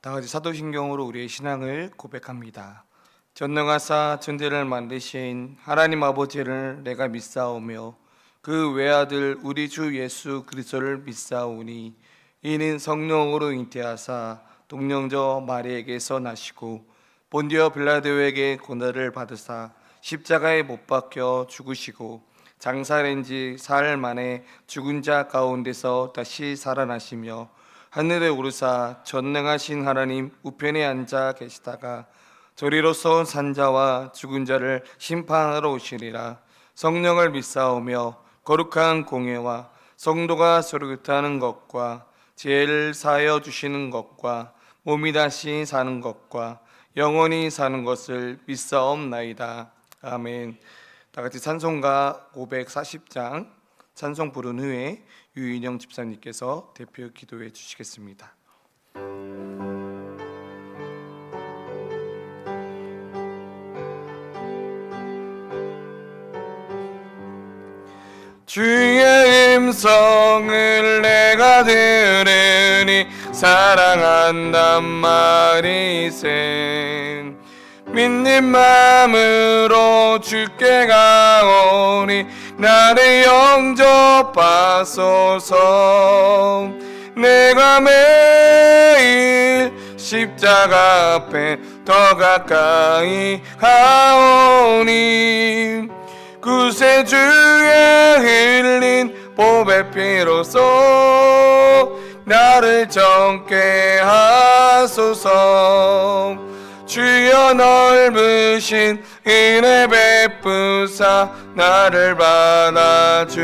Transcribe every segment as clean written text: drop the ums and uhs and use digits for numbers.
다같이 사도신경으로 우리의 신앙을 고백합니다. 전능하사 천지를 만드신 하나님 아버지를 내가 믿사오며 그 외아들 우리 주 예수 그리스도를 믿사오니 이는 성령으로 잉태하사 동령저 마리에게서 나시고 본디오 빌라도에게 고난을 받으사 십자가에 못 박혀 죽으시고 장사된 지 사흘 만에 죽은 자 가운데서 다시 살아나시며 하늘에 오르사 전능하신 하나님 우편에 앉아 계시다가 저리로서 산 자와 죽은 자를 심판하러 오시리라. 성령을 믿사오며 거룩한 공예와 성도가 서로 교통하는 것과 죄를 사하여 주시는 것과 몸이 다시 사는 것과 영원히 사는 것을 믿사옵나이다. 아멘. 다같이 찬송가 540장 찬송 부른 후에 유인영 집사님께서 대표 기도해 주시겠습니다. 주의 음성을 내가 들으니 사랑한단 말이세. 믿는 마음으로 주께 가오니 나를 영접하소서. 내가 매일 십자가 앞에 더 가까이 가오니 구세주의 흘린 보배 피로써 나를 정케 하소서. 주여 넓으신 은혜 베푸사 나를 받아주시고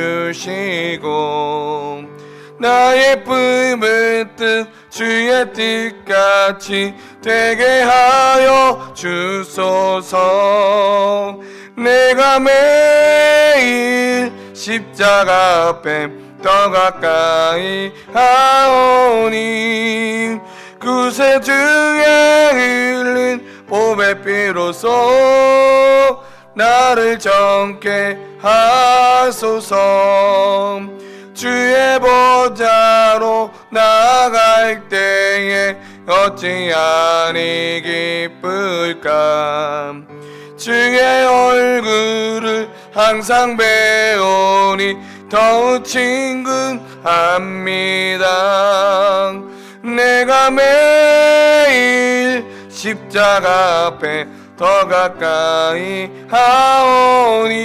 나의 품은 뜻 주의 뜻같이 되게 하여 주소서. 내가 매일 십자가 앞에 더 가까이 하오니 구세주의 흘린 보배 피로써 나를 정케 하소서. 주의 보좌로 나아갈 때에 어찌하니 기쁠까. 주의 얼굴을 항상 배우니 더욱 친근합니다. 내가 매일 십자가 앞에 더 가까이 하오니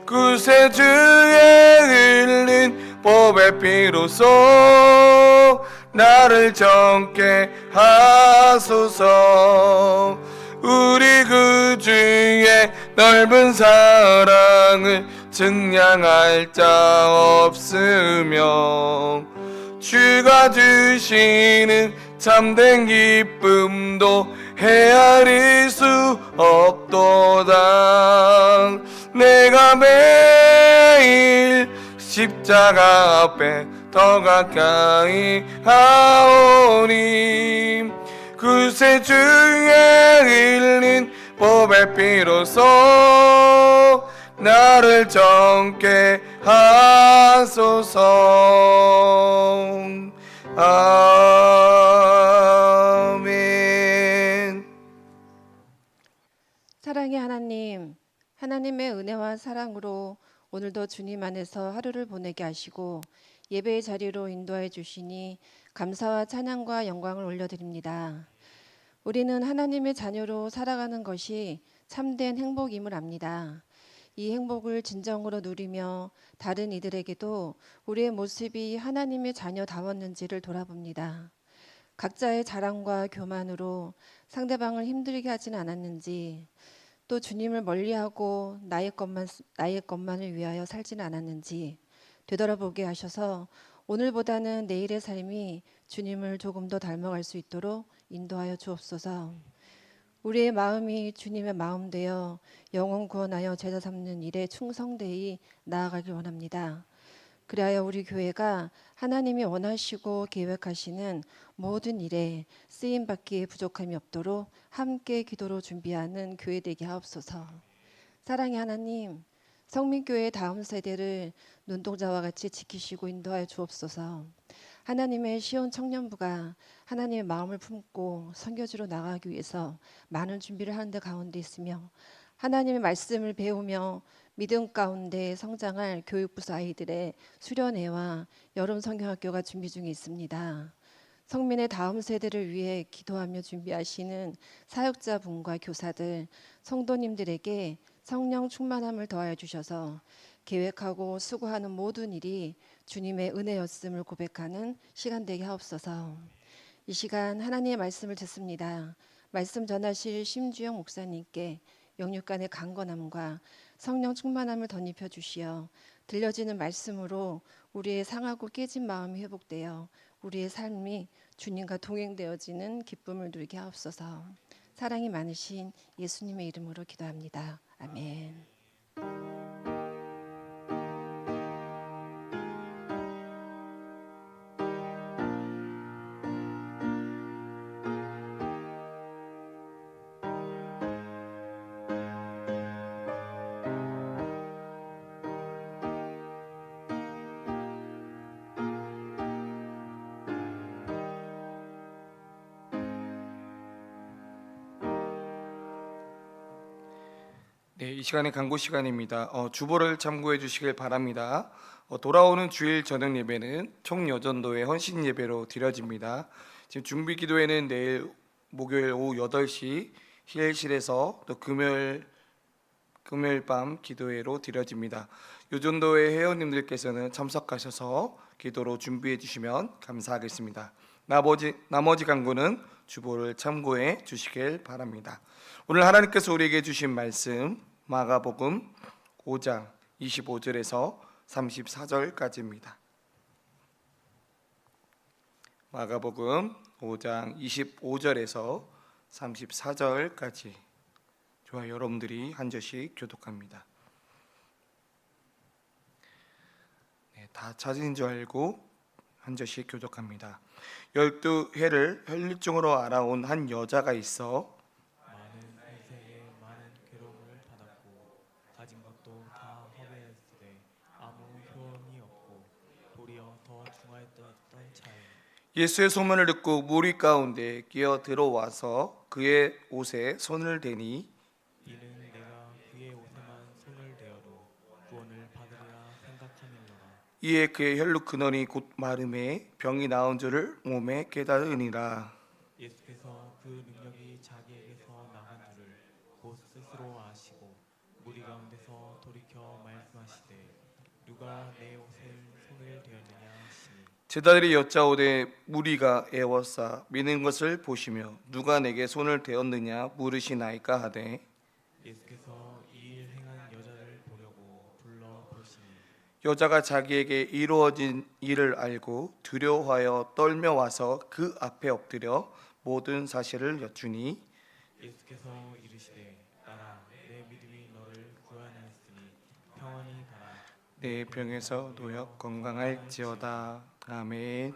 구세주의 흘린 보배 피로써 나를 정케 하소서. 우리 구주의 넓은 사랑을 증량할 자 없으며 주가 주시는 참된 기쁨도 헤아릴 수 없도다. 내가 매일 십자가 앞에 더 가까이 하오니 구세주의 흘린 보배 피로써 나를 정케 하소서. 아멘. 사랑의 하나님, 하나님의 은혜와 사랑으로 오늘도 주님 안에서 하루를 보내게 하시고 예배의 자리로 인도해 주시니 감사와 찬양과 영광을 올려드립니다. 우리는 하나님의 자녀로 살아가는 것이 참된 행복임을 압니다. 이 행복을 진정으로 누리며 다른 이들에게도 우리의 모습이 하나님의 자녀다웠는지를 돌아봅니다. 각자의 자랑과 교만으로 상대방을 힘들게 하진 않았는지, 또 주님을 멀리하고 나의 것만을 위하여 살지는 않았는지 되돌아보게 하셔서 오늘보다는 내일의 삶이 주님을 조금 더 닮아갈 수 있도록 인도하여 주옵소서. 우리의 마음이 주님의 마음 되어 영혼 구원하여 제자 삼는 일에 충성되이 나아가길 원합니다. 그리하여 우리 교회가 하나님이 원하시고 계획하시는 모든 일에 쓰임받기에 부족함이 없도록 함께 기도로 준비하는 교회 되게 하옵소서. 사랑의 하나님, 성민교회의 다음 세대를 눈동자와 같이 지키시고 인도하여 주옵소서. 하나님의 시온 청년부가 하나님의 마음을 품고 선교지로 나가기 위해서 많은 준비를 하는 데 가운데 있으며 하나님의 말씀을 배우며 믿음 가운데 성장할 교육부서 아이들의 수련회와 여름 성경학교가 준비 중에 있습니다. 성민의 다음 세대를 위해 기도하며 준비하시는 사역자분과 교사들, 성도님들에게 성령 충만함을 더하여 주셔서 계획하고 수고하는 모든 일이 주님의 은혜였음을 고백하는 시간 되게 하옵소서. 이 시간 하나님의 말씀을 듣습니다. 말씀 전하실 심주영 목사님께 영육간의 강건함과 성령 충만함을 덧입혀 주시어 들려지는 말씀으로 우리의 상하고 깨진 마음이 회복되어 우리의 삶이 주님과 동행되어지는 기쁨을 누리게 하옵소서. 사랑이 많으신 예수님의 이름으로 기도합니다. 아멘. 네, 이 시간에 간구 시간입니다. 주보를 참고해 주시길 바랍니다. 돌아오는 주일 저녁 예배는 총여전도회 헌신 예배로 드려집니다. 지금 준비 기도회는 내일 목요일 오후 8시 힐실에서 또 금요일 밤 기도회로 드려집니다. 요전도회 회원님들께서는 참석하셔서 기도로 준비해 주시면 감사하겠습니다. 나머지 간구는 주보를 참고해 주시길 바랍니다. 오늘 하나님께서 우리에게 주신 말씀 마가복음 5장 25절에서 34절까지입니다. 마가복음 5장 25절에서 34절까지 저와 여러분들이 한 절씩 교독합니다. 네, 다 찾은 줄 알고 한 절씩 교독합니다. 12해를 혈류증으로 알아온 한 여자가 있어 많은 인생에 많은 괴로움을 받았고 가진 것도 다 허비했으되 아무 효험이 없고 도리어 더 중하였던 차에 예수의 소문을 듣고 무리 가운데 끼어 들어와서 그의 옷에 손을 대니 이는 내가 그의 옷에만 손을 대어도 구원을 받으리라 생각하밀러라. 이에 그의 혈육 근원이 곧 마름에 병이 나은 줄을 몸에 깨달으니라. 예수께서 그 능력이 자기에게서 나간 줄을 곧 스스로 아시고 무리 가운데서 돌이켜 말씀하시되 누가 내 옷에 손을 대었느냐 하시니 제자들이 여짜오되 무리가 애워싸 미는 것을 보시며 누가 내게 손을 대었느냐 물으시나이까 하되 예수께서 이 일 행한 여자를 보려고 불러 보시니 여자가 자기에게 이루어진 일을 알고 두려워하여 떨며 와서 그 앞에 엎드려 모든 사실을 여쭈니 예수께서 이르시되 따라 내 믿음이 너를 구원하였으니 평안히 가라. 내 병에서 놓여 건강할지어다. 아멘.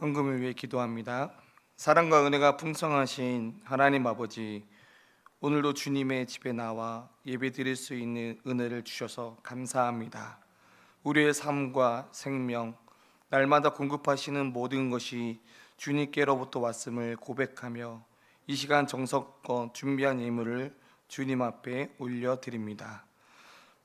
헌금을 위해 기도합니다. 사랑과 은혜가 풍성하신 하나님 아버지, 오늘도 주님의 집에 나와 예배드릴 수 있는 은혜를 주셔서 감사합니다. 우리의 삶과 생명, 날마다 공급하시는 모든 것이 주님께로부터 왔음을 고백하며 이 시간 정성껏 준비한 예물을 주님 앞에 올려드립니다.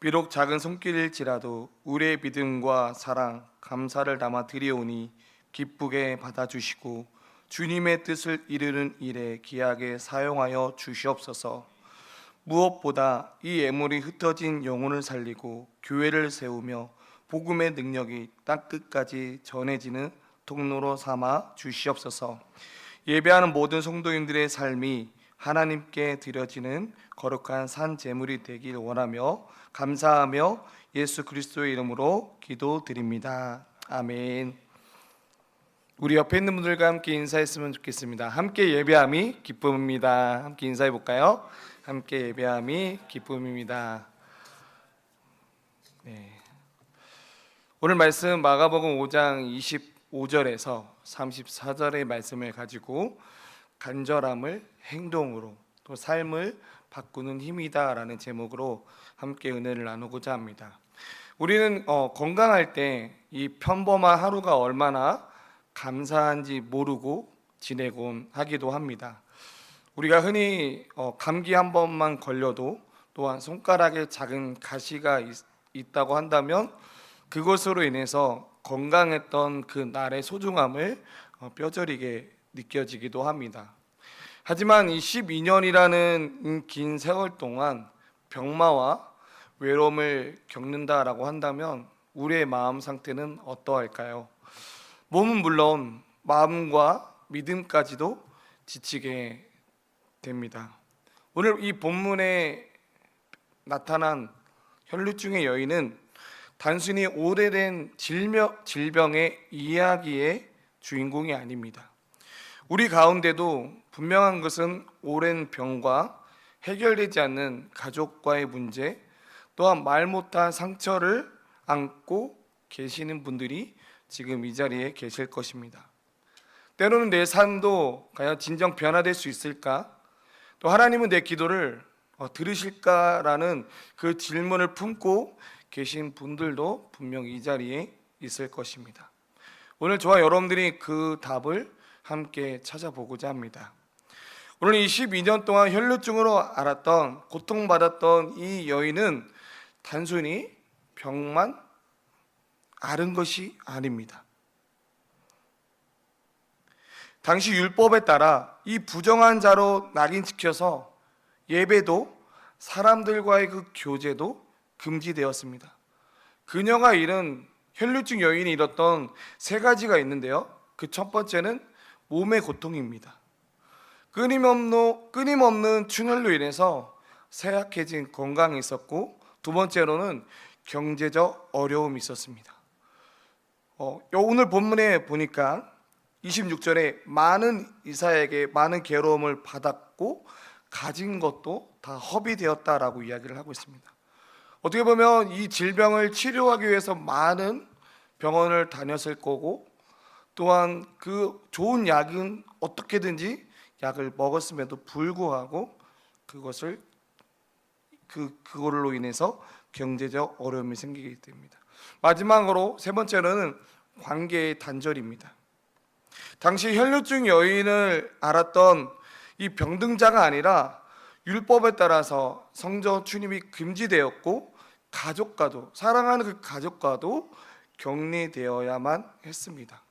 비록 작은 손길일지라도 우리의 믿음과 사랑, 감사를 담아 드리오니 기쁘게 받아주시고 주님의 뜻을 이루는 일에 귀하게 사용하여 주시옵소서. 무엇보다 이 예물이 흩어진 영혼을 살리고 교회를 세우며 복음의 능력이 땅끝까지 전해지는 통로로 삼아 주시옵소서. 예배하는 모든 성도인들의 삶이 하나님께 드려지는 거룩한 산 제물이 되길 원하며 감사하며 예수 그리스도의 이름으로 기도드립니다. 아멘. 우리 옆에 있는 분들과 함께 인사했으면 좋겠습니다. 함께 예배함이 기쁨입니다. 함께 인사해 볼까요? 함께 예배함이 기쁨입니다. 네. 오늘 말씀 마가복음 5장 25절에서 34절의 말씀을 가지고 간절함을 행동으로 또 삶을 바꾸는 힘이다라는 제목으로 함께 은혜를 나누고자 합니다. 우리는 건강할 때 이 평범한 하루가 얼마나 감사한지 모르고 지내곤 하기도 합니다. 우리가 흔히 감기 한 번만 걸려도 또한 손가락에 작은 가시가 있다고 한다면 그것으로 인해서 건강했던 그 날의 소중함을 뼈저리게 느껴지기도 합니다. 하지만 이 12년이라는 긴 세월 동안 병마와 외로움을 겪는다라고 한다면 우리의 마음 상태는 어떠할까요? 몸은 물론 마음과 믿음까지도 지치게 됩니다. 오늘 이 본문에 나타난 혈루증의 여인은 단순히 오래된 질병의 이야기의 주인공이 아닙니다. 우리 가운데도 분명한 것은 오랜 병과 해결되지 않는 가족과의 문제, 또한 말 못한 상처를 안고 계시는 분들이 지금 이 자리에 계실 것입니다. 때로는 내 삶도 과연 진정 변화될 수 있을까? 또 하나님은 내 기도를 들으실까라는 그 질문을 품고 계신 분들도 분명 이 자리에 있을 것입니다. 오늘 저와 여러분들이 그 답을 함께 찾아보고자 합니다. 오늘 이 12년 동안 혈루증으로 앓았던 고통받았던 이 여인은 단순히 병만 앓은 것이 아닙니다. 당시 율법에 따라 이 부정한 자로 낙인시켜서 예배도 사람들과의 그 교제도 금지되었습니다. 그녀가 잃은 혈루증 여인이 잃었던 세 가지가 있는데요. 그 첫 번째는 몸의 고통입니다. 끊임없는 충혈로 인해서 쇠약해진 건강이 있었고, 두 번째로는 경제적 어려움이 있었습니다. 오늘 본문에 보니까 26절에 많은 이사에게 많은 괴로움을 받았고 가진 것도 다 허비되었다라고 이야기를 하고 있습니다. 어떻게 보면 이 질병을 치료하기 위해서 많은 병원을 다녔을 거고, 또한 그 좋은 약은 어떻게든지 약을 먹었음에도 불구하고 그걸로 인해서 경제적 어려움이 생기게 됩니다. 마지막으로 세 번째로는 관계의 단절입니다. 당시 혈루증 여인을 앓았던 이 병등자가 아니라 율법에 따라서 성전 출입이 금지되었고, 가족과도, 사랑하는 그 가족과도 격리되어야만 했습니다.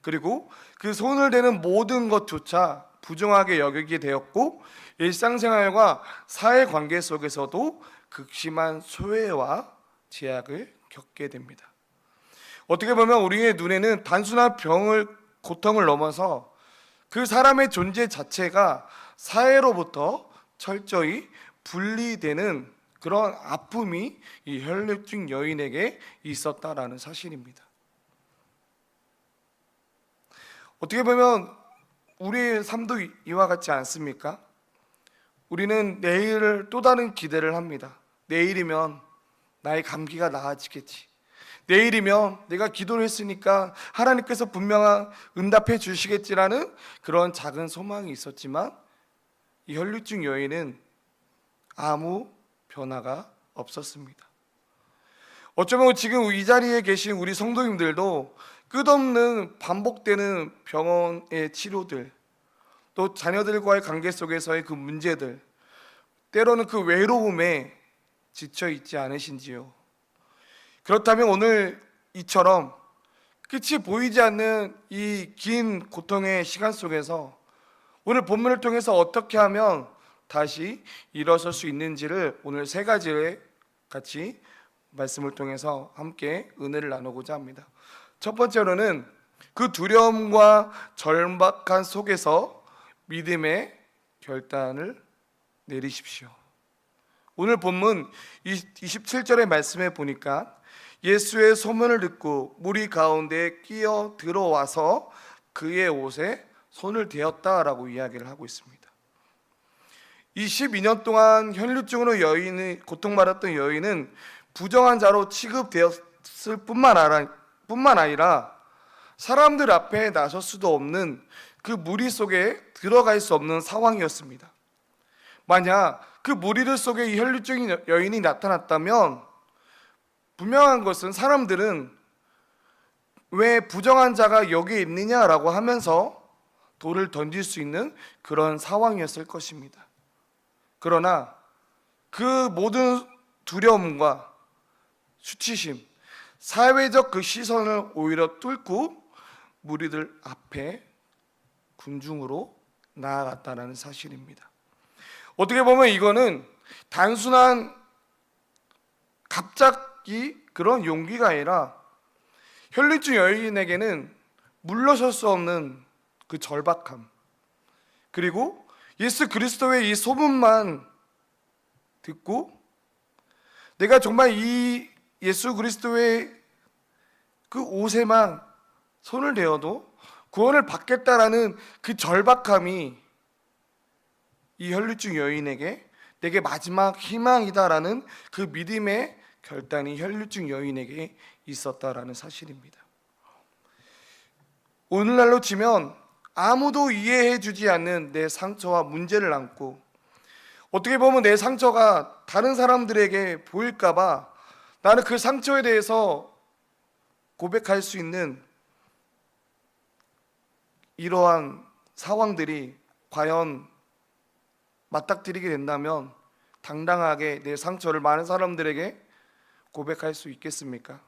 그리고 그 손을 대는 모든 것조차 부정하게 여기게 되었고, 일상생활과 사회관계 속에서도 극심한 소외와 제약을 겪게 됩니다. 어떻게 보면 우리의 눈에는 단순한 고통을 넘어서 그 사람의 존재 자체가 사회로부터 철저히 분리되는 그런 아픔이 이 혈루증 여인에게 있었다라는 사실입니다. 어떻게 보면 우리의 삶도 이와 같지 않습니까? 우리는 내일을 또 다른 기대를 합니다. 내일이면 나의 감기가 나아지겠지. 내일이면 내가 기도를 했으니까 하나님께서 분명한 응답해 주시겠지라는 그런 작은 소망이 있었지만, 이 혈루증 여인은 아무 변화가 없었습니다. 어쩌면 지금 이 자리에 계신 우리 성도님들도 끝없는 반복되는 병원의 치료들, 또 자녀들과의 관계 속에서의 그 문제들, 때로는 그 외로움에 지쳐 있지 않으신지요? 그렇다면 오늘 이처럼 끝이 보이지 않는 이 긴 고통의 시간 속에서 오늘 본문을 통해서 어떻게 하면 다시 일어설 수 있는지를 오늘 세 가지를 같이 말씀을 통해서 함께 은혜를 나누고자 합니다. 첫 번째로는 그 두려움과 절박한 속에서 믿음의 결단을 내리십시오. 오늘 본문 27절의 말씀에 보니까 예수의 소문을 듣고 무리 가운데 끼어 들어와서 그의 옷에 손을 대었다라고 이야기를 하고 있습니다. 이 12년 동안 혈류증으로 고통받았던 여인은 부정한 자로 취급되었을 뿐만 아니라 사람들 앞에 나설 수도 없는 그 무리 속에 들어갈 수 없는 상황이었습니다. 만약 그 무리들 속에 이 혈류증 여인이 나타났다면 분명한 것은 사람들은 왜 부정한 자가 여기에 있느냐라고 하면서 돌을 던질 수 있는 그런 상황이었을 것입니다. 그러나 그 모든 두려움과 수치심, 사회적 그 시선을 오히려 뚫고 무리들 앞에 군중으로 나아갔다는 사실입니다. 어떻게 보면 이거는 단순한 갑자기 그런 용기가 아니라 혈류증 여인에게는 물러설 수 없는 그 절박함, 그리고 예수 그리스도의 이 소문만 듣고 내가 정말 이 예수 그리스도의 그 옷에만 손을 대어도 구원을 받겠다라는 그 절박함이 이 혈류증 여인에게 내게 마지막 희망이다라는 그 믿음의 결단이 혈류증 여인에게 있었다라는 사실입니다. 오늘날로 치면 아무도 이해해 주지 않는 내 상처와 문제를 안고 어떻게 보면 내 상처가 다른 사람들에게 보일까봐 나는 그 상처에 대해서 고백할 수 있는 이러한 상황들이 과연 맞닥뜨리게 된다면 당당하게 내 상처를 많은 사람들에게 고백할 수 있겠습니까?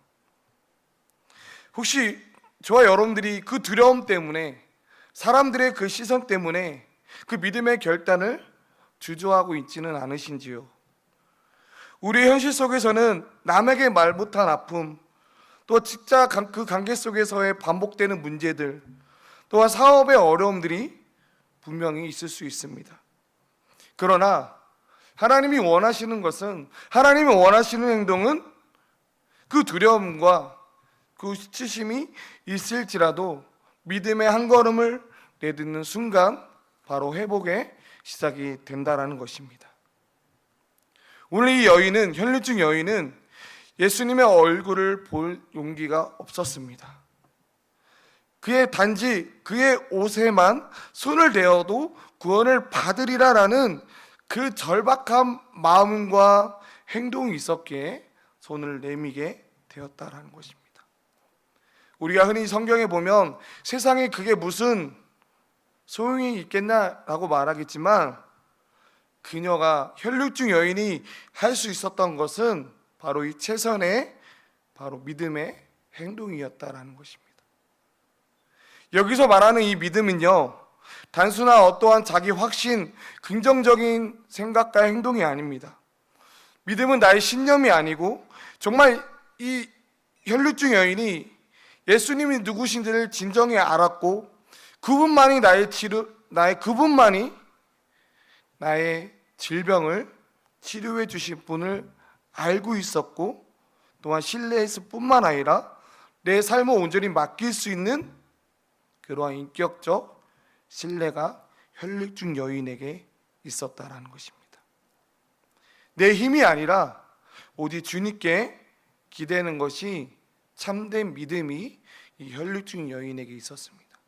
혹시 저와 여러분들이 그 두려움 때문에 사람들의 그 시선 때문에 그 믿음의 결단을 주저하고 있지는 않으신지요? 우리의 현실 속에서는 남에게 말 못한 아픔, 또 직장 그 관계 속에서의 반복되는 문제들, 또한 사업의 어려움들이 분명히 있을 수 있습니다. 그러나 하나님이 원하시는 것은, 하나님이 원하시는 행동은 그 두려움과 그 수치심이 있을지라도 믿음의 한 걸음을 내딛는 순간 바로 회복의 시작이 된다라는 것입니다. 오늘 이 여인은, 혈류증 여인은 예수님의 얼굴을 볼 용기가 없었습니다. 그의 단지 그의 옷에만 손을 대어도 구원을 받으리라라는 그 절박한 마음과 행동이 있었기에 손을 내미게 되었다라는 것입니다. 우리가 흔히 성경에 보면 세상에 그게 무슨 소용이 있겠나라고 말하겠지만 그녀가 혈류증 여인이 할 수 있었던 것은 바로 이 최선의 바로 믿음의 행동이었다라는 것입니다. 여기서 말하는 이 믿음은요, 단순한 어떠한 자기 확신, 긍정적인 생각과 행동이 아닙니다. 믿음은 나의 신념이 아니고 정말 이 혈류증 여인이 예수님이 누구신지를 진정히 알았고 그분만이 그분만이 나의 질병을 치료해 주실 분을 알고 있었고 또한 신뢰했을 뿐만 아니라 내 삶을 온전히 맡길 수 있는 그러한 인격적 신뢰가 혈류증 여인에게 있었다라는 것입니다. 내 힘이 아니라 오직 주님께 기대는 것이 참된 믿음이 이 혈류증 여인에게 있었습니다.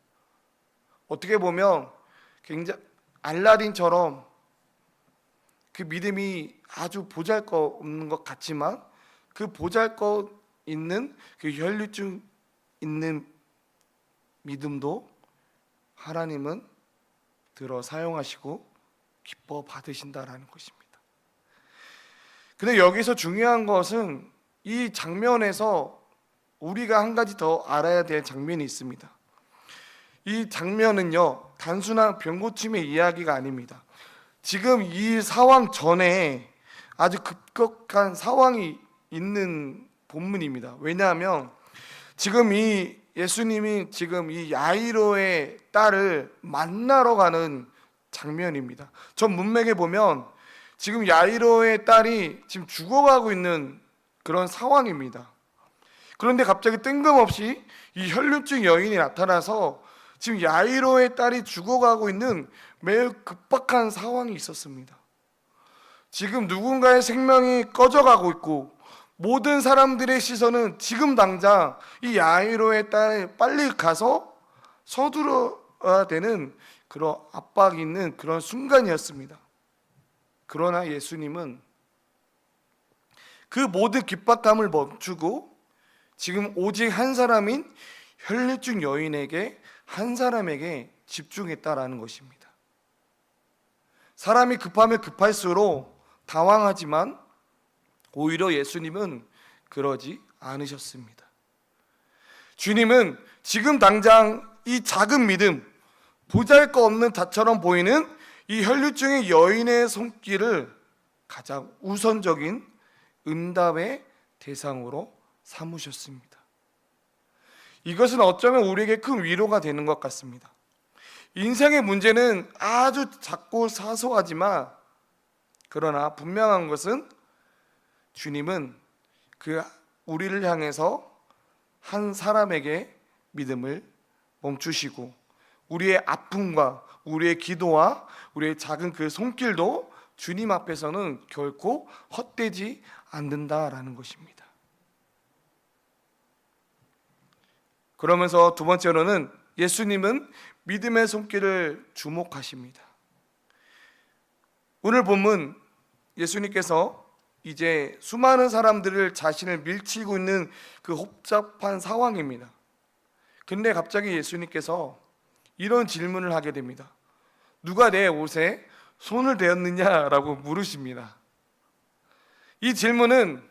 어떻게 보면 굉장히 알라딘처럼 그 믿음이 아주 보잘것없는 것 같지만 그 보잘것 있는 그 혈류증 있는 믿음도 하나님은 들어 사용하시고 기뻐 받으신다라는 것입니다. 근데 여기서 중요한 것은 이 장면에서 우리가 한 가지 더 알아야 될 장면이 있습니다. 이 장면은요, 단순한 병고침의 이야기가 아닙니다. 지금 이 상황 전에 아주 급격한 상황이 있는 본문입니다. 왜냐하면 지금 이 예수님이 지금 이 야이로의 딸을 만나러 가는 장면입니다. 전 문맥에 보면 지금 야이로의 딸이 지금 죽어가고 있는 그런 상황입니다. 그런데 갑자기 뜬금없이 이 혈류증 여인이 나타나서 지금 야이로의 딸이 죽어가고 있는 매우 급박한 상황이 있었습니다. 지금 누군가의 생명이 꺼져가고 있고 모든 사람들의 시선은 지금 당장 이 야이로의 딸에 빨리 가서 서두러야 되는 그런 압박이 있는 그런 순간이었습니다. 그러나 예수님은 그 모든 급박함을 멈추고 지금 오직 한 사람인 혈류증 여인에게, 한 사람에게 집중했다라는 것입니다. 사람이 급하면 급할수록 당황하지만 오히려 예수님은 그러지 않으셨습니다. 주님은 지금 당장 이 작은 믿음, 보잘것없는 다처럼 보이는 이 혈류증의 여인의 손길을 가장 우선적인 응답의 대상으로 삼으셨습니다. 이것은 어쩌면 우리에게 큰 위로가 되는 것 같습니다. 인생의 문제는 아주 작고 사소하지만 그러나 분명한 것은 주님은 우리를 향해서 한 사람에게 믿음을 멈추시고 우리의 아픔과 우리의 기도와 우리의 작은 그 손길도 주님 앞에서는 결코 헛되지 않는다라는 것입니다. 그러면서 두 번째로는 예수님은 믿음의 손길을 주목하십니다. 오늘 본문 예수님께서 이제 수많은 사람들을 자신을 밀치고 있는 그 복잡한 상황입니다. 근데 갑자기 예수님께서 이런 질문을 하게 됩니다. 누가 내 옷에 손을 대었느냐라고 물으십니다. 이 질문은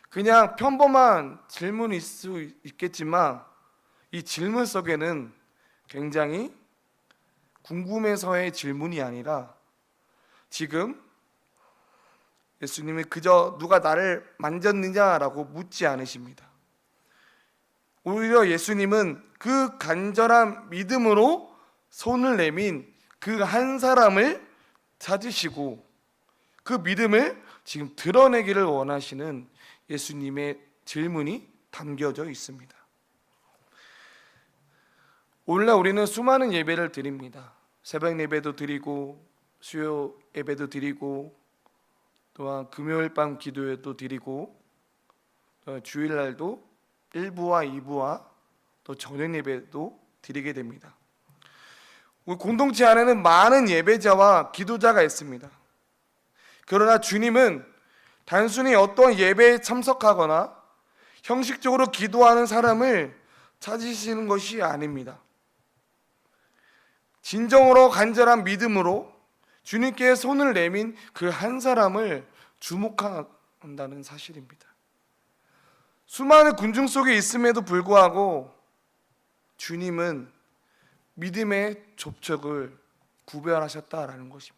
그냥 평범한 질문일 수 있겠지만 이 질문 속에는 굉장히 궁금해서의 질문이 아니라 지금 예수님이 그저 누가 나를 만졌느냐라고 묻지 않으십니다. 오히려 예수님은 그 간절한 믿음으로 손을 내민 그 한 사람을 찾으시고 그 믿음을 지금 드러내기를 원하시는 예수님의 질문이 담겨져 있습니다. 오늘날 우리는 수많은 예배를 드립니다. 새벽 예배도 드리고 수요 예배도 드리고 또한 금요일 밤 기도회도 드리고 주일날도 1부와 2부와 또 저녁 예배도 드리게 됩니다. 우리 공동체 안에는 많은 예배자와 기도자가 있습니다. 그러나 주님은 단순히 어떤 예배에 참석하거나 형식적으로 기도하는 사람을 찾으시는 것이 아닙니다. 진정으로 간절한 믿음으로 주님께 손을 내민 그 한 사람을 주목한다는 사실입니다. 수많은 군중 속에 있음에도 불구하고 주님은 믿음의 족적을 구별하셨다라는 것입니다.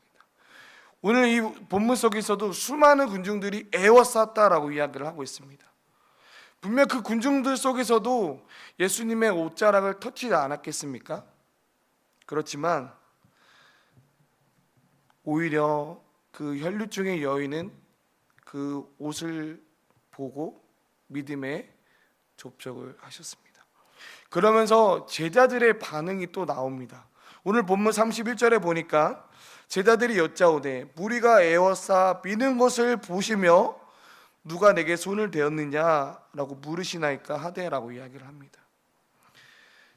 오늘 이 본문 속에서도 수많은 군중들이 애워쌌다라고 이야기를 하고 있습니다. 분명 그 군중들 속에서도 예수님의 옷자락을 터치지 않았겠습니까? 그렇지만 오히려 그 혈류증의 여인은 그 옷을 보고 믿음의 접촉을 하셨습니다. 그러면서 제자들의 반응이 또 나옵니다. 오늘 본문 31절에 보니까 제자들이 여짜오되 무리가 애워싸 미는 것을 보시며 누가 내게 손을 대었느냐라고 물으시나이까 하되라고 이야기를 합니다.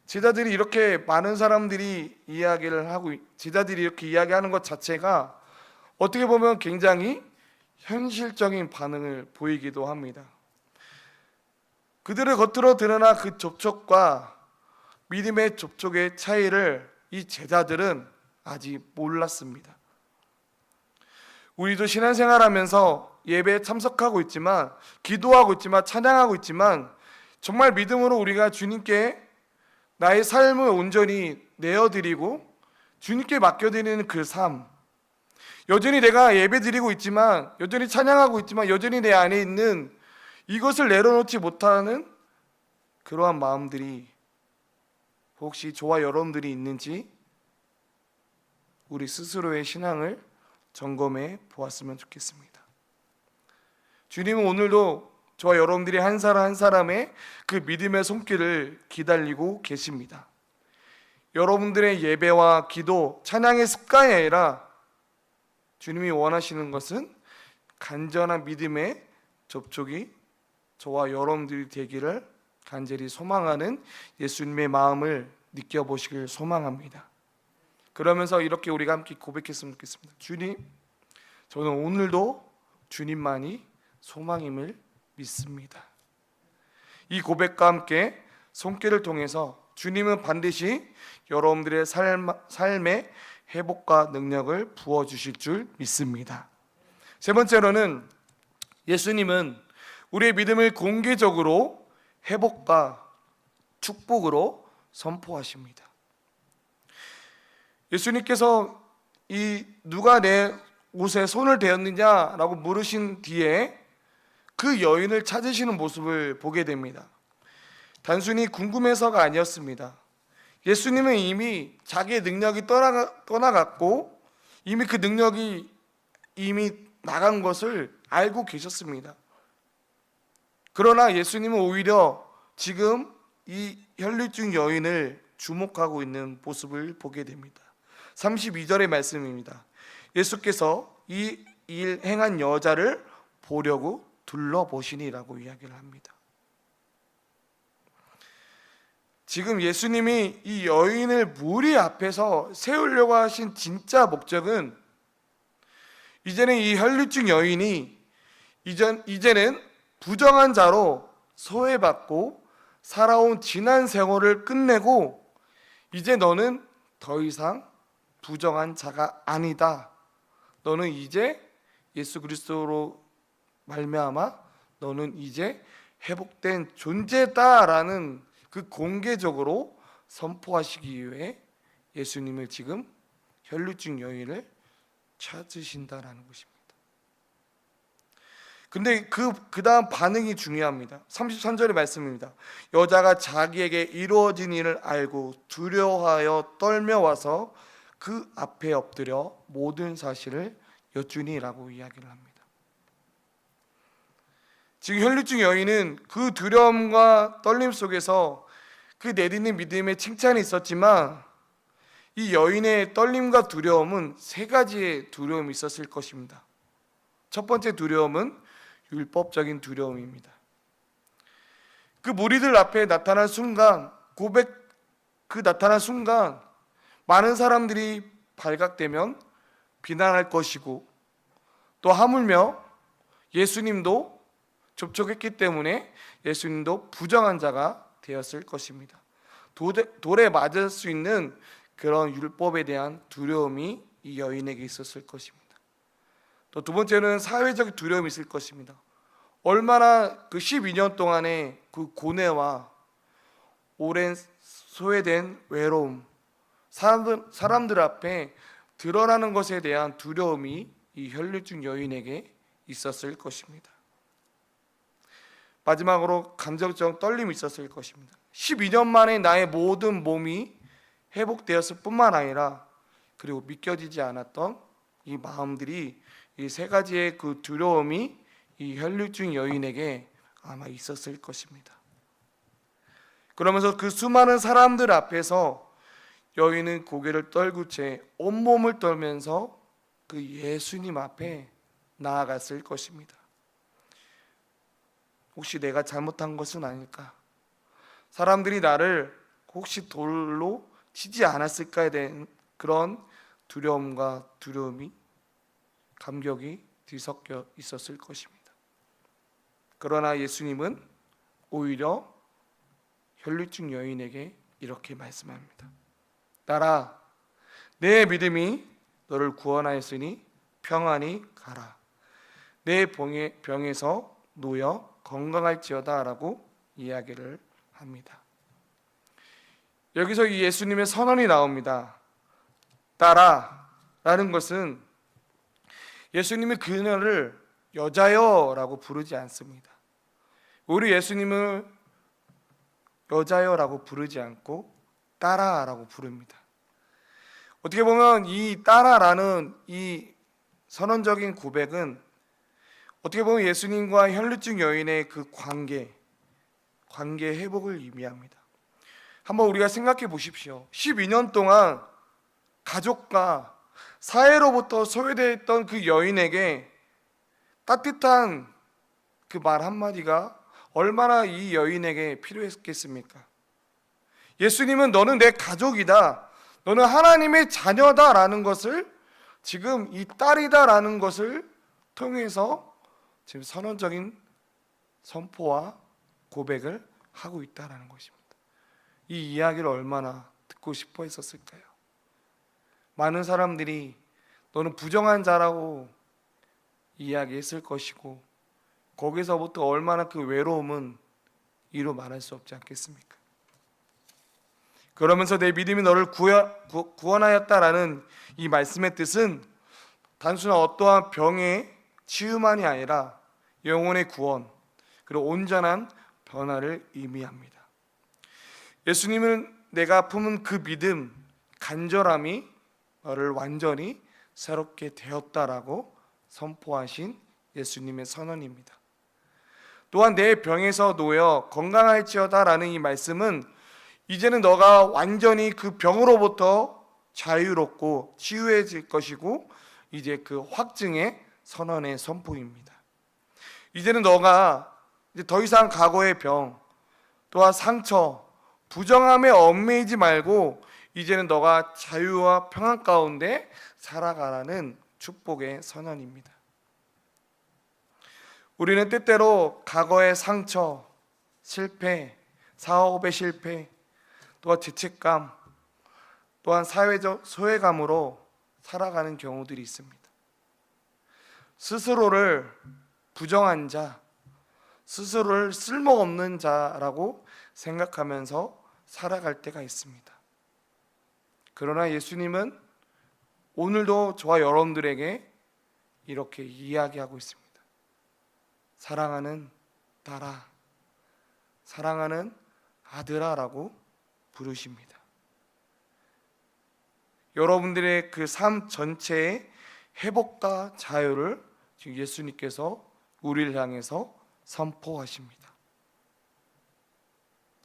제자들이 이렇게 많은 사람들이 이야기를 하고 제자들이 이렇게 이야기하는 것 자체가 어떻게 보면 굉장히 현실적인 반응을 보이기도 합니다. 그들의 겉으로 드러나 그 접촉과 믿음의 접촉의 차이를 이 제자들은 아직 몰랐습니다. 우리도 신앙생활하면서 예배에 참석하고 있지만 기도하고 있지만 찬양하고 있지만 정말 믿음으로 우리가 주님께 나의 삶을 온전히 내어드리고 주님께 맡겨드리는 그 삶, 여전히 내가 예배드리고 있지만 여전히 찬양하고 있지만 여전히 내 안에 있는 이것을 내려놓지 못하는 그러한 마음들이 혹시 저와 여러분들이 있는지 우리 스스로의 신앙을 점검해 보았으면 좋겠습니다. 주님은 오늘도 저와 여러분들이 한 사람 한 사람의 그 믿음의 손길을 기다리고 계십니다. 여러분들의 예배와 기도, 찬양의 습관이 아니라 주님이 원하시는 것은 간절한 믿음의 접촉이 저와 여러분들이 되기를 간절히 소망하는 예수님의 마음을 느껴보시길 소망합니다. 그러면서 이렇게 우리가 함께 고백했으면 좋겠습니다. 주님, 저는 오늘도 주님만이 소망임을 믿습니다. 이 고백과 함께 손길을 통해서 주님은 반드시 여러분들의 삶에 회복과 능력을 부어주실 줄 믿습니다. 세 번째로는 예수님은 우리의 믿음을 공개적으로 회복과 축복으로 선포하십니다. 예수님께서 이 누가 내 옷에 손을 대었느냐라고 물으신 뒤에 그 여인을 찾으시는 모습을 보게 됩니다. 단순히 궁금해서가 아니었습니다. 예수님은 이미 자기의 능력이 떠나갔고 이미 그 능력이 이미 나간 것을 알고 계셨습니다. 그러나 예수님은 오히려 지금 이 혈류증 여인을 주목하고 있는 모습을 보게 됩니다. 32절의 말씀입니다. 예수께서 이 일 행한 여자를 보려고 둘러보시니라고 이야기를 합니다. 지금 예수님이 이 여인을 무리 앞에서 세우려고 하신 진짜 목적은 이제는 이 혈류증 여인이 이제는 부정한 자로 소외받고 살아온 지난 생활을 끝내고 이제 너는 더 이상 부정한 자가 아니다. 너는 이제 예수 그리스도로 말미암아 너는 이제 회복된 존재다라는 그 공개적으로 선포하시기 위해 예수님을 지금 혈류증 여인을 찾으신다라는 것입니다. 근데 그 다음 반응이 중요합니다. 33절의 말씀입니다. 여자가 자기에게 이루어진 일을 알고 두려워하여 떨며 와서 그 앞에 엎드려 모든 사실을 여쭈니라고 이야기를 합니다. 지금 혈류증 여인은 그 두려움과 떨림 속에서 그 내리는 믿음의 칭찬이 있었지만 이 여인의 떨림과 두려움은 세 가지의 두려움이 있었을 것입니다. 첫 번째 두려움은 율법적인 두려움입니다. 그 무리들 앞에 나타난 순간 나타난 순간 많은 사람들이 발각되면 비난할 것이고 또 하물며 예수님도 접촉했기 때문에 예수님도 부정한 자가 되었을 것입니다. 돌에 맞을 수 있는 그런 율법에 대한 두려움이 이 여인에게 있었을 것입니다. 또 두 번째는 사회적 두려움이 있을 것입니다. 얼마나 그 12년 동안의 그 고뇌와 오랜 소외된 외로움, 사람들 앞에 드러나는 것에 대한 두려움이 이 혈류증 여인에게 있었을 것입니다. 마지막으로 감정적 떨림이 있었을 것입니다. 12년 만에 나의 모든 몸이 회복되었을 뿐만 아니라 그리고 믿겨지지 않았던 이 마음들이 이 세 가지의 그 두려움이 이 혈류증 여인에게 아마 있었을 것입니다. 그러면서 그 수많은 사람들 앞에서 여인은 고개를 떨구 채 온몸을 떨면서 그 예수님 앞에 나아갔을 것입니다. 혹시 내가 잘못한 것은 아닐까? 사람들이 나를 혹시 돌로 치지 않았을까에 대한 그런 두려움과 두려움이 감격이 뒤섞여 있었을 것입니다. 그러나 예수님은 오히려 혈류증 여인에게 이렇게 말씀합니다. 딸아, 내 믿음이 너를 구원하였으니 평안히 가라. 내 병에서 놓여 건강할지어다 라고 이야기를 합니다. 여기서 이 예수님의 선언이 나옵니다. 딸아 라는 것은 예수님이 그녀를 여자여 라고 부르지 않습니다. 우리 예수님을 여자여 라고 부르지 않고 딸아 라고 부릅니다. 어떻게 보면 이 딸아라는 이 선언적인 고백은 어떻게 보면 예수님과 혈류증 여인의 그 관계 회복을 의미합니다. 한번 우리가 생각해 보십시오. 12년 동안 가족과 사회로부터 소외되어 있던 그 여인에게 따뜻한 그 말 한마디가 얼마나 이 여인에게 필요했겠습니까? 예수님은 너는 내 가족이다, 너는 하나님의 자녀다라는 것을, 지금 이 딸이다라는 것을 통해서 지금 선언적인 선포와 고백을 하고 있다라는 것입니다. 이 이야기를 얼마나 듣고 싶어 했었을까요? 많은 사람들이 너는 부정한 자라고 이야기했을 것이고, 거기서부터 얼마나 그 외로움은 이루 말할 수 없지 않겠습니까? 그러면서 내 믿음이 너를 구원하였다라는 이 말씀의 뜻은 단순한 어떠한 병의 치유만이 아니라 영혼의 구원, 그리고 온전한 변화를 의미합니다. 예수님은 내가 품은 그 믿음, 간절함이 너를 완전히 새롭게 되었다라고 선포하신 예수님의 선언입니다. 또한 내 병에서 놓여 건강할지어다라는 이 말씀은 이제는 너가 완전히 그 병으로부터 자유롭고 치유해질 것이고, 이제 그 확증의 선언의 선포입니다. 이제는 너가 이제 더 이상 과거의 병, 또한 상처, 부정함에 얽매이지 말고 이제는 너가 자유와 평안 가운데 살아가라는 축복의 선언입니다. 우리는 때때로 과거의 상처, 실패, 사업의 실패, 또한 죄책감, 또한 사회적 소외감으로 살아가는 경우들이 있습니다. 스스로를 부정한 자, 스스로를 쓸모없는 자라고 생각하면서 살아갈 때가 있습니다. 그러나 예수님은 오늘도 저와 여러분들에게 이렇게 이야기하고 있습니다. 사랑하는 딸아, 사랑하는 아들아라고 부르십니다. 여러분들의 그 삶 전체의 회복과 자유를 지금 예수님께서 우리를 향해서 선포하십니다.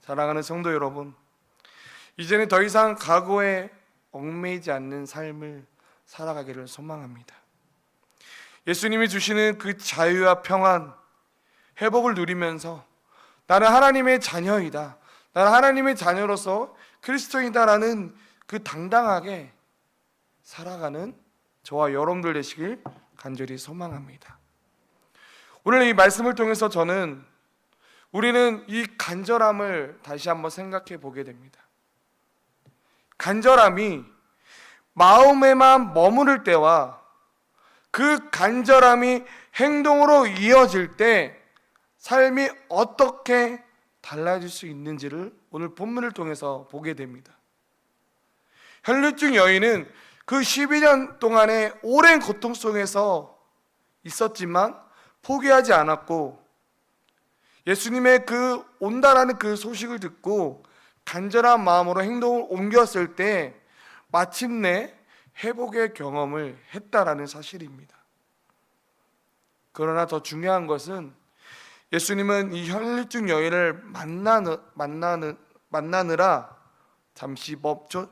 사랑하는 성도 여러분, 이제는 더 이상 과거에 얽매이지 않는 삶을 살아가기를 소망합니다. 예수님이 주시는 그 자유와 평안, 회복을 누리면서 나는 하나님의 자녀이다, 나는 하나님의 자녀로서 그리스도인이다라는 그 당당하게 살아가는 저와 여러분들 되시길 간절히 소망합니다. 오늘 이 말씀을 통해서 저는 우리는 이 간절함을 다시 한번 생각해 보게 됩니다. 간절함이 마음에만 머무를 때와 그 간절함이 행동으로 이어질 때 삶이 어떻게 달라질 수 있는지를 오늘 본문을 통해서 보게 됩니다. 혈루증 여인은 그 12년 동안의 오랜 고통 속에서 있었지만 포기하지 않았고, 예수님의 그 온다라는 그 소식을 듣고 간절한 마음으로 행동을 옮겼을 때 마침내 회복의 경험을 했다라는 사실입니다. 그러나 더 중요한 것은 예수님은 이 혈루증 여인을 만나느라 잠시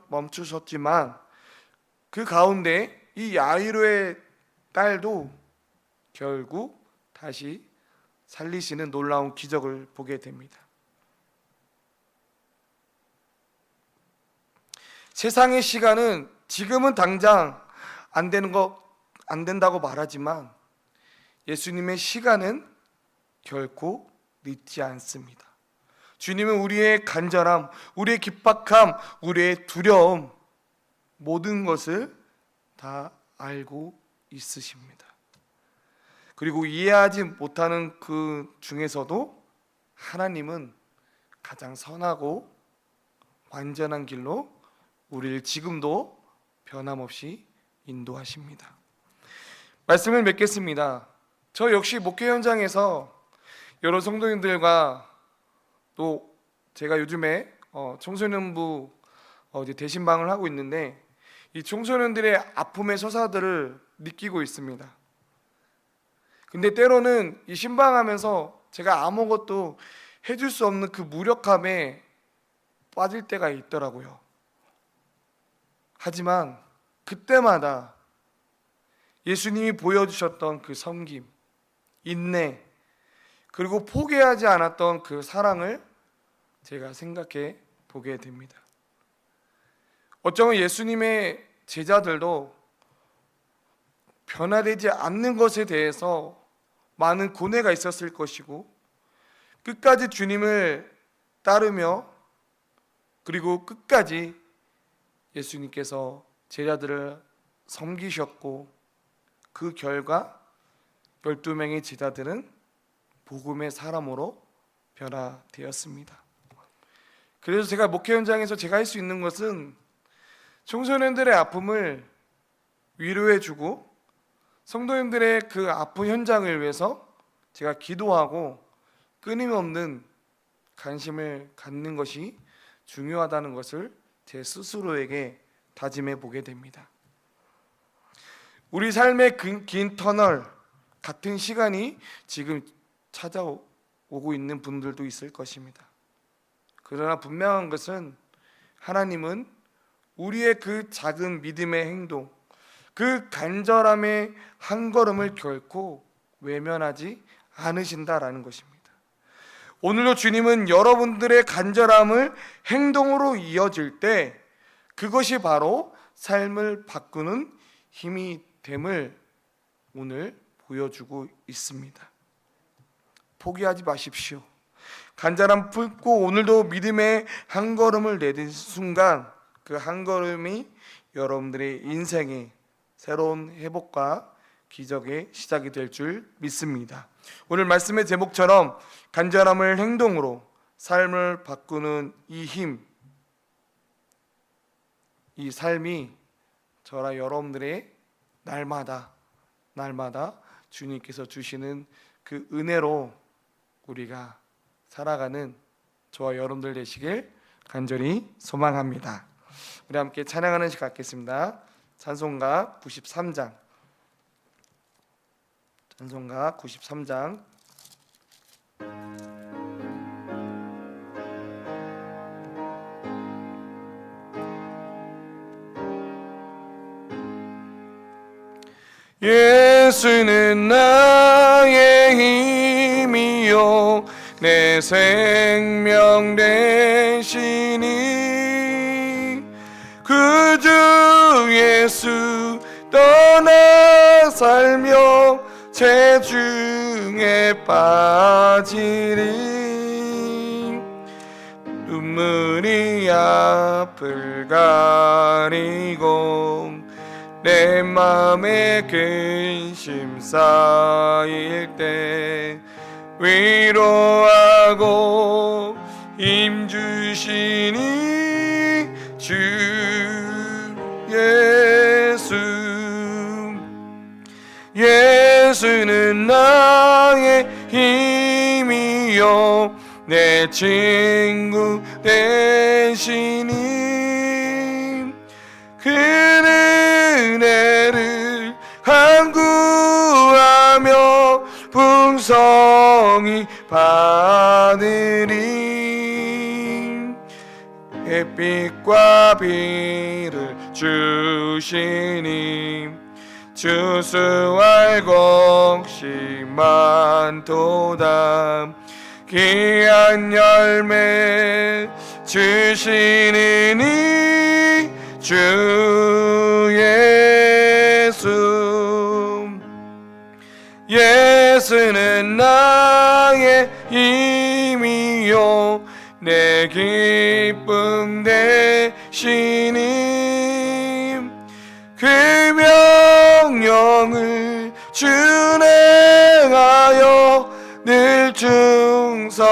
멈추셨지만 그 가운데 이 야이로의 딸도 결국 다시 살리시는 놀라운 기적을 보게 됩니다. 세상의 시간은 지금은 당장 안 된다고 말하지만 예수님의 시간은 결코 늦지 않습니다. 주님은 우리의 간절함, 우리의 긴박함, 우리의 두려움, 모든 것을 다 알고 있으십니다. 그리고 이해하지 못하는 그 중에서도 하나님은 가장 선하고 완전한 길로 우리를 지금도 변함없이 인도하십니다. 말씀을 맺겠습니다. 저 역시 목회 현장에서 여러 성도님들과 또 제가 요즘에 청소년부 이제 대신방을 하고 있는데 이 청소년들의 아픔의 서사들을 느끼고 있습니다. 근데 때로는 이 신방하면서 제가 아무것도 해줄 수 없는 그 무력함에 빠질 때가 있더라고요. 하지만 그때마다 예수님이 보여주셨던 그 섬김, 인내, 그리고 포기하지 않았던 그 사랑을 제가 생각해 보게 됩니다. 어쩌면 예수님의 제자들도 변화되지 않는 것에 대해서 많은 고뇌가 있었을 것이고, 끝까지 주님을 따르며 그리고 끝까지 예수님께서 제자들을 섬기셨고, 그 결과 12명의 제자들은 복음의 사람으로 변화되었습니다. 그래서 제가 목회 현장에서 제가 할 수 있는 것은 청소년들의 아픔을 위로해주고 성도님들의 그 아픈 현장을 위해서 제가 기도하고 끊임없는 관심을 갖는 것이 중요하다는 것을 제 스스로에게 다짐해 보게 됩니다. 우리 삶의 긴 터널 같은 시간이 지금 찾아오고 있는 분들도 있을 것입니다. 그러나 분명한 것은 하나님은 우리의 그 작은 믿음의 행동, 그 간절함의 한 걸음을 결코 외면하지 않으신다라는 것입니다. 오늘도 주님은 여러분들의 간절함을 행동으로 이어질 때 그것이 바로 삶을 바꾸는 힘이 됨을 오늘 보여주고 있습니다. 포기하지 마십시오. 간절함 품고 오늘도 믿음의 한 걸음을 내딛는 순간 그 한 걸음이 여러분들의 인생의 새로운 회복과 기적의 시작이 될 줄 믿습니다. 오늘 말씀의 제목처럼 간절함을 행동으로 삶을 바꾸는 이 힘, 이 삶이 저와 여러분들의 날마다 주님께서 주시는 그 은혜로 우리가 살아가는 저와 여러분들 되시길 간절히 소망합니다. 우리 함께 찬양하는 시간 갖겠습니다. 찬송가 93장. 찬송가 93장. 예수는 나의 힘이요 내 생명 되시니 그 주 예수 떠나 살며 재중에 빠지리 눈물이 앞을 가리고 내 맘에 근심 쌓일 때 위로하고 힘 주시니 주 예수는 나의 힘이요 내 친구 되시니 그 은혜를 간구하며 풍성히 받으리 햇빛과 비를 주시니 주수할 것이 많도다 귀한 열매 주시니 주 예수는 나의 힘이요 내 기쁨 되시니 그 명령을 준행하여 늘 충성하겠네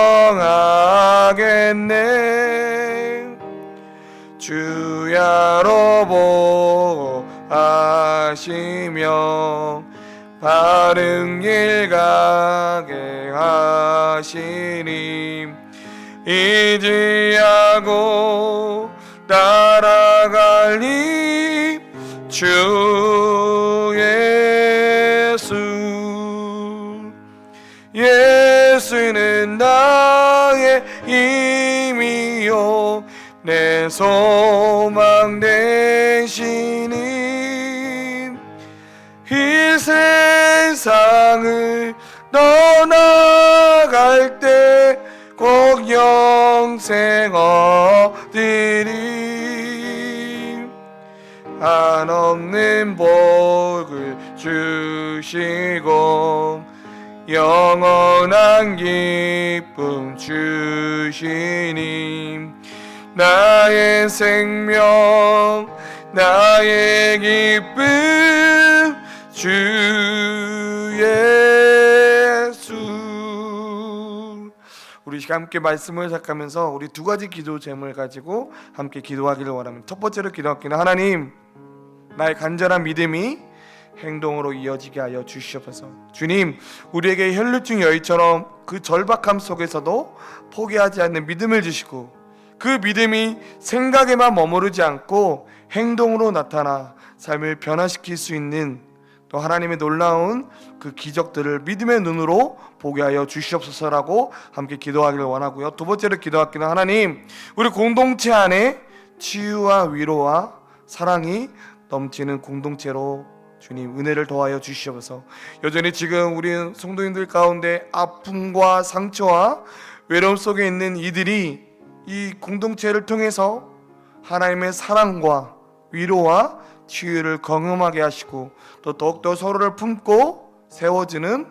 주야로 보하시며 바른 길 가게 하시니 의지하고 따라가니 주 예수는 나의 힘이요 나의 소망 되시니 이 세상을 떠나갈 때 꼭 영생 얻으리. 한없는 복을 주시고 영원한 기쁨 주시니 나의 생명 나의 기쁨 주 예수. 우리 시간 함께 말씀을 시작하면서 우리 두 가지 기도 제목을 가지고 함께 기도하기를 원합니다. 첫 번째로 기도하기는 하나님, 나의 간절한 믿음이 행동으로 이어지게 하여 주시옵소서. 주님, 우리에게 혈루증 여인처럼 그 절박함 속에서도 포기하지 않는 믿음을 주시고 그 믿음이 생각에만 머무르지 않고 행동으로 나타나 삶을 변화시킬 수 있는 또 하나님의 놀라운 그 기적들을 믿음의 눈으로 보게 하여 주시옵소서라고 함께 기도하기를 원하고요. 두 번째로 기도하기는 하나님, 우리 공동체 안에 치유와 위로와 사랑이 넘치는 공동체로 주님 은혜를 더하여 주시옵소서. 여전히 지금 우리 성도님들 가운데 아픔과 상처와 외로움 속에 있는 이들이 이 공동체를 통해서 하나님의 사랑과 위로와 치유를 경험하게 하시고 또 더욱더 서로를 품고 세워지는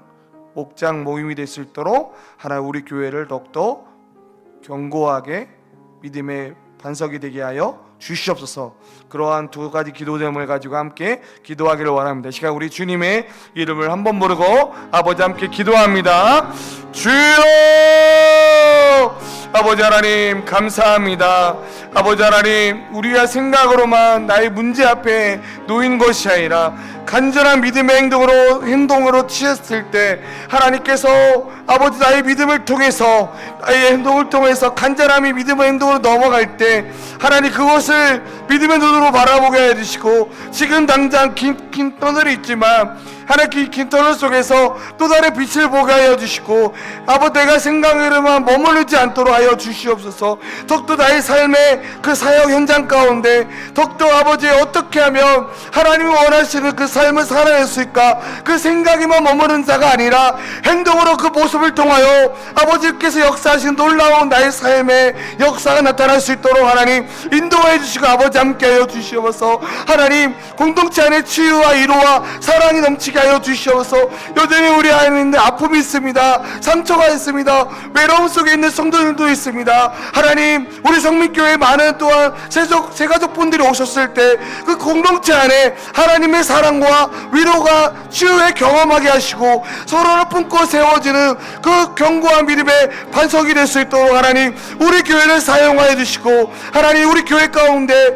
목장 모임이 될 수 있도록 하나님 우리 교회를 더욱더 견고하게 믿음의 반석이 되게 하여 주시옵소서. 그러한 두 가지 기도 제목을 가지고 함께 기도하기를 원합니다. 시간 우리 주님의 이름을 한번 부르고 아버지 함께 기도합니다. 주여! 아버지 하나님 감사합니다. 아버지 하나님, 우리가 생각으로만 나의 문제 앞에 놓인 것이 아니라 간절한 믿음의 행동으로 취했을 때 하나님께서 아버지 나의 믿음을 통해서 나의 행동을 통해서 간절함이 믿음의 행동으로 넘어갈 때 하나님 그것을 믿음의 눈으로 바라보게 해주시고 지금 당장 긴 터널이 있지만 하나님 긴 터널 속에서 또 다른 빛을 보게 하여 주시고 아버지 내가 생각으로만 머무르지 않도록 하여 주시옵소서. 더욱더 나의 삶의 그 사역 현장 가운데 더욱더 아버지 어떻게 하면 하나님이 원하시는 그 삶을 살아낼 수 있을까, 그 생각에만 머무는 자가 아니라 행동으로 그 모습을 통하여 아버지께서 역사하신 놀라운 나의 삶의 역사가 나타날 수 있도록 하나님 인도해 주시고 아버지 함께 하여 주시옵소서. 하나님 공동체 안에 치유와 위로와 사랑이 넘치게 하여 주시옵소서. 여전히 우리 안에 있는 아픔이 있습니다. 상처가 있습니다. 외로움 속에 있는 성도들도 있습니다. 하나님 우리 성민교회 많은 또한 세가족분들이 오셨을 때 그 공동체 안에 하나님의 사랑과 위로가 치유에 경험하게 하시고 서로를 품고 세워지는 그 견고한 믿음의 반석이 될 수 있도록 하나님 우리 교회를 사용하여 주시고 하나님 우리 교회 가운데